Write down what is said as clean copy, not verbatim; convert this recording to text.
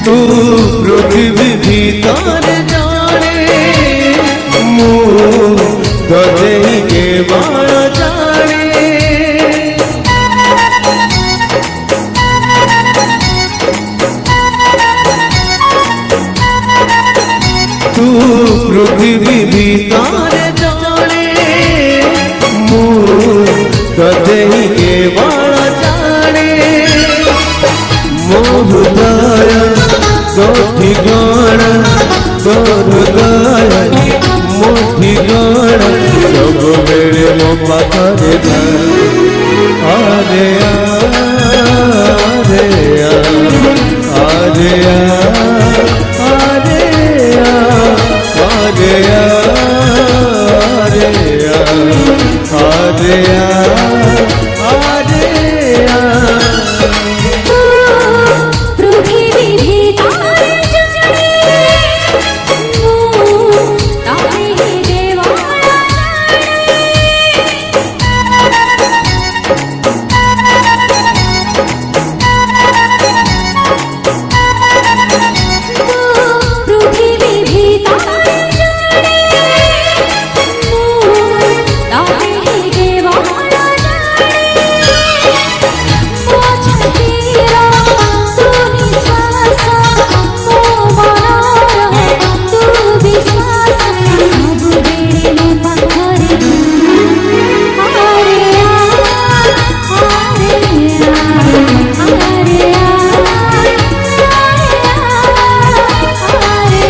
तू पृथ्वी भीतर जाने मु तोते केवल जाने तू पृथ्वी भीतर जाने मु तोते केवल जाने मो हृदय तो ठिकाना तोर हृदय मो ठिकाना सब बेले मो पाखरे था।